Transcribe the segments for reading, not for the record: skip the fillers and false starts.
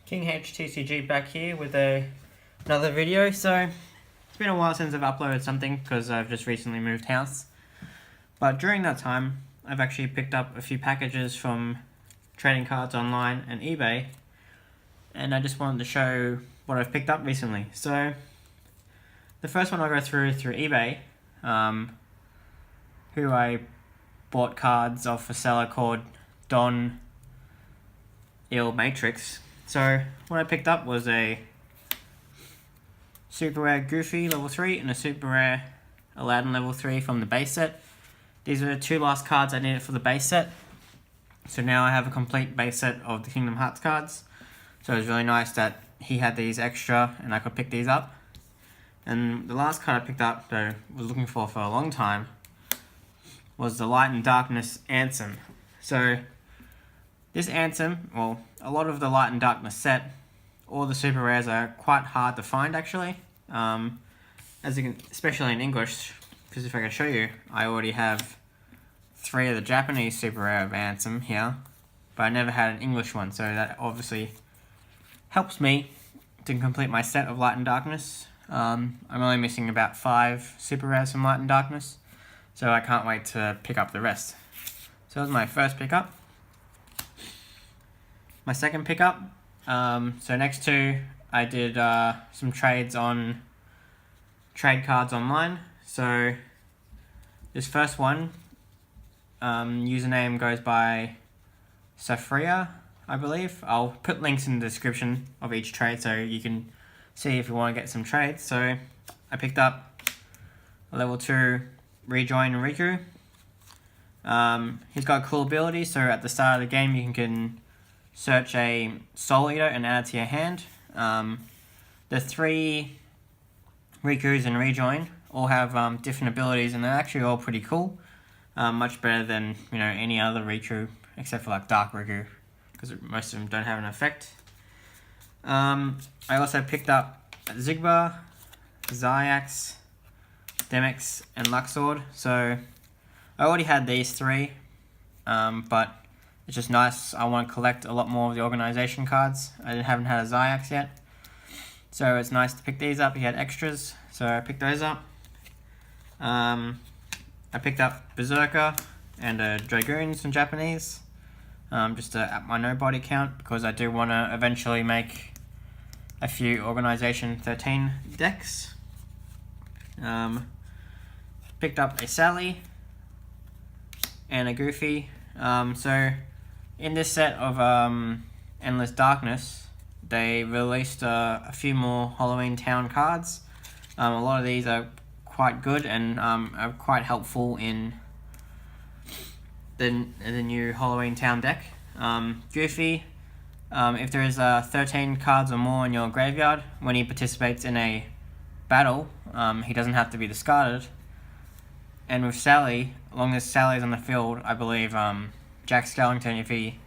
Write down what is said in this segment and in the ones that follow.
King H TCG back here with another video. So it's been a while since I've uploaded something because I've just recently moved house. But during that time, I've actually picked up a few packages from trading cards online and eBay, and I just wanted to show what I've picked up recently. So the first one I'll go through eBay, who I bought cards off a seller called Don Il Matrix. So what I picked up was a super rare Goofy level 3 and a super rare Aladdin level 3 from the base set. These are the two last cards I needed for the base set. So now I have a complete base set of the Kingdom Hearts cards. So it was really nice that he had these extra and I could pick these up. And the last card I picked up, though, was looking for a long time, was the Light and Darkness Ansem. So this Ansem, well, a lot of the Light and Darkness set, all the super rares are quite hard to find actually. As you can, especially in English, because if I can show you, I already have 3 of the Japanese super rare of Ansem here, but I never had an English one, so that obviously helps me to complete my set of Light and Darkness. I'm only missing about 5 super rares from Light and Darkness, so I can't wait to pick up the rest. So that was my first pickup. My second pickup, so next to, I did some trades on trade cards online. So this first one, username goes by Safria, I believe. I'll put links in the description of each trade so you can see if you want to get some trades. So I picked up a level 2 Rejoin Riku. He's got cool abilities, so at the start of the game you can search a Soul Eater and add it to your hand. The 3 Rikus and Rejoin all have different abilities, and they're actually all pretty cool. Much better than any other Riku, except for like Dark Riku, because most of them don't have an effect. I also picked up Zigbar, Zayax, Demix, and Luxord. So I already had these 3, but it's just nice. I want to collect a lot more of the organization cards. I haven't had a Zayax yet, so it's nice to pick these up. He had extras, so I picked those up. I picked up Berserker and Dragoons in Japanese, just to up my nobody count, because I do want to eventually make a few Organization 13 decks. Picked up a Sally and a Goofy. So in this set of Endless Darkness, they released a few more Halloween Town cards. A lot of these are quite good and are quite helpful in the new Halloween Town deck. Goofy, if there is 13 cards or more in your graveyard, when he participates in a battle, he doesn't have to be discarded. And with Sally, as long as Sally's on the field, I believe Jack Skellington, if he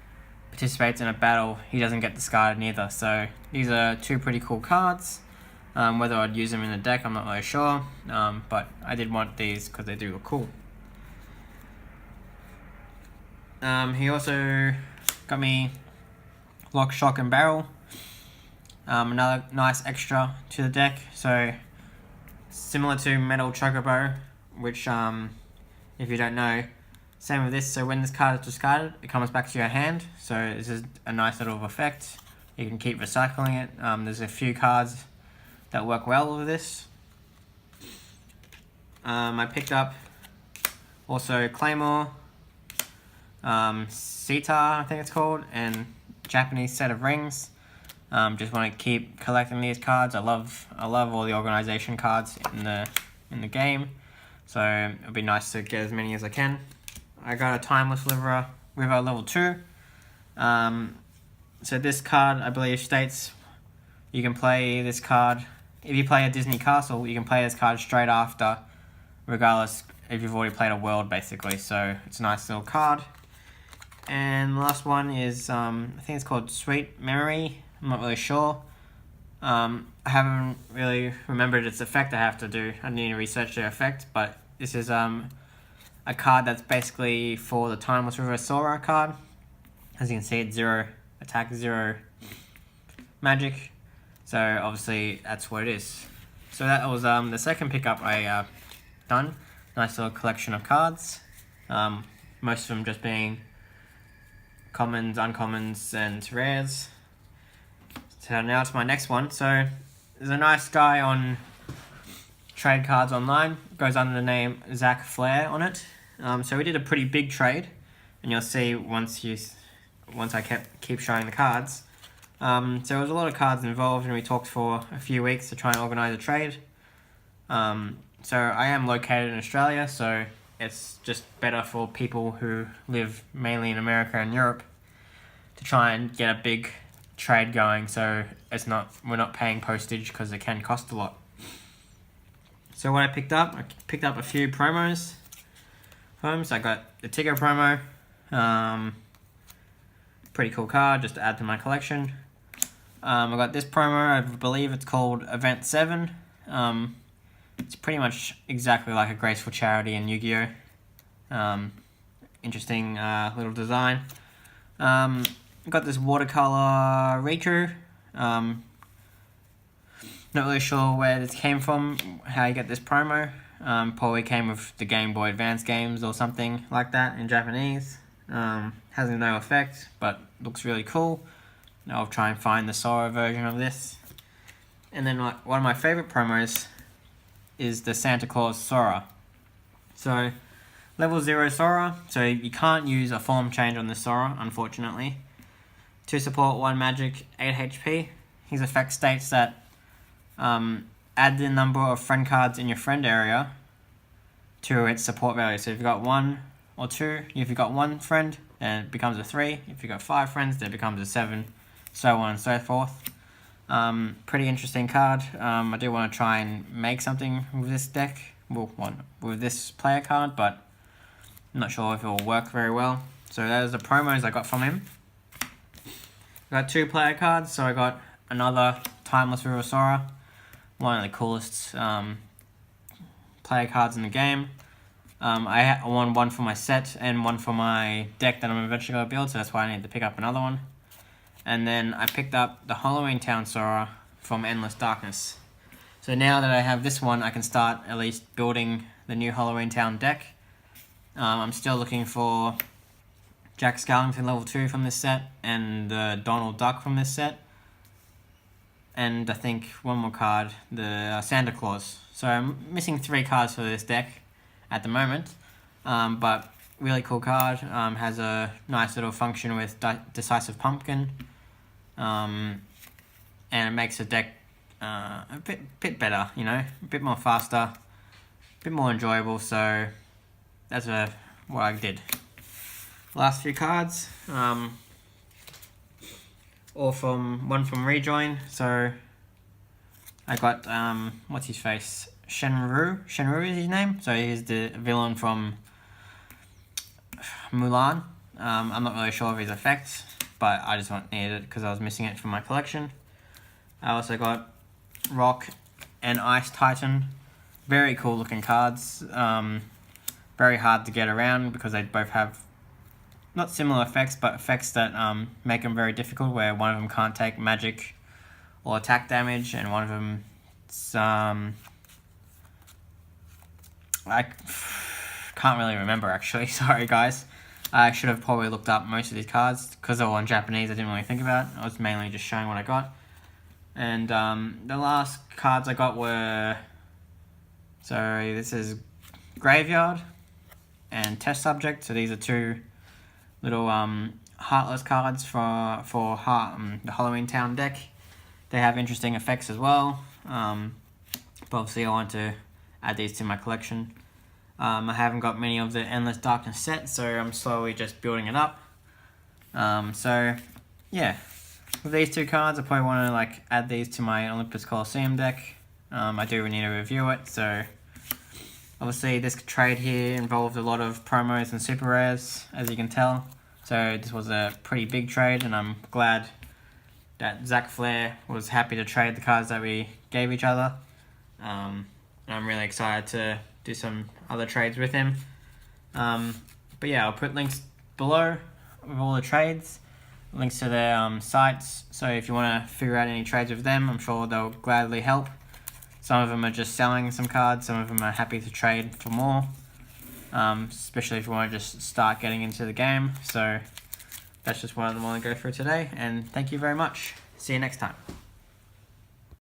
participates in a battle, he doesn't get discarded neither. So these are 2 pretty cool cards. Whether I'd use them in the deck, I'm not really sure, but I did want these because they do look cool. He also got me Lock, Shock, and Barrel, another nice extra to the deck. So similar to Metal Chocobo, which if you don't know, same with this. So when this card is discarded, it comes back to your hand, so this is a nice little effect. You can keep recycling it. There's a few cards that work well with this. I picked up also Claymore, Sita, I think it's called, and Japanese set of rings. Just want to keep collecting these cards. I love all the organization cards in the game, so it'll be nice to get as many as I can. I got a Timeless River level 2. So this card, I believe, states you can play this card. If you play a Disney Castle, you can play this card straight after, regardless if you've already played a world, basically. So it's a nice little card. And the last one is, I think it's called Sweet Memory. I'm not really sure. I haven't really remembered its effect. I need to research the effect, but this is a card that's basically for the Timeless River Sora card. As you can see, it's 0 attack, 0 Magic. So obviously that's what it is. So that was the second pickup I done. Nice little collection of cards. Most of them just being commons, uncommons, and rares. So now to my next one. So there's a nice guy on trade cards online. Goes under the name Zach Flair on it. So we did a pretty big trade, and you'll see once I keep showing the cards. So there was a lot of cards involved, and we talked for a few weeks to try and organise a trade. So I am located in Australia, so it's just better for people who live mainly in America and Europe to try and get a big trade going, so we're not paying postage because it can cost a lot. So what I picked up a few promos. So I got the Tigger promo, pretty cool card just to add to my collection. I got this promo, I believe it's called Event 7. It's pretty much exactly like a Graceful Charity in Yu-Gi-Oh! Interesting little design. Got this watercolor Riku. Not really sure where this came from, how you get this promo. Probably came with the Game Boy Advance games or something like that in Japanese. Has no effect, but looks really cool. I'll try and find the Sora version of this. And then one of my favorite promos is the Santa Claus Sora. So, level 0 Sora, so you can't use a form change on this Sora, unfortunately. To support 1 magic, 8 HP. His effect states that add the number of friend cards in your friend area to its support value. So if you've got 1 or 2, if you've got 1 friend, then it becomes a 3. If you've got 5 friends, then it becomes a 7. So on and so forth. Pretty interesting card. I do want to try and make something with this deck. With this player card, but I'm not sure if it will work very well. So those are the promos I got from him. I got 2 player cards, so I got another Timeless River Sora, one of the coolest player cards in the game. I won one for my set and one for my deck that I'm eventually going to build, so that's why I need to pick up another one. And then I picked up the Halloween Town Sora from Endless Darkness. So now that I have this one, I can start at least building the new Halloween Town deck. I'm still looking for Jack Skellington level 2 from this set, and Donald Duck from this set. And I think one more card, the Santa Claus. So I'm missing 3 cards for this deck at the moment. But really cool card. Has a nice little function with Decisive Pumpkin. And it makes the deck a bit better, you know, a bit more faster, a bit more enjoyable. So that's what I did. Last few cards, all one from Rejoin. So I got what's his face, Shenru is his name. So he's the villain from Mulan. I'm not really sure of his effects, but I just needed it because I was missing it from my collection. I also got Rock and Ice Titan. Very cool looking cards. Very hard to get around because they both have not similar effects, but effects that make them very difficult, where one of them can't take magic or attack damage, and one of them I can't really remember actually. Sorry guys. I should have probably looked up most of these cards because they're all in Japanese. I didn't really think about it. I was mainly just showing what I got. And the last cards I got were, sorry, this is Graveyard and Test Subject. So these are 2 little Heartless cards for the Halloween Town deck. They have interesting effects as well. But obviously I want to add these to my collection. I haven't got many of the Endless Darkness sets, so I'm slowly just building it up. So yeah, with these 2 cards, I probably want to add these to my Olympus Coliseum deck. I do need to review it, so obviously this trade here involved a lot of promos and super rares, as you can tell. So this was a pretty big trade, and I'm glad that Zach Flair was happy to trade the cards that we gave each other. And I'm really excited to do some other trades with him. But yeah, I'll put links below with all the trades. links to their sites. So if you want to figure out any trades with them, I'm sure they'll gladly help. Some of them are just selling some cards, some of them are happy to trade for more. Especially if you want to just start getting into the game. So that's just what I want to go through today, and thank you very much. See you next time.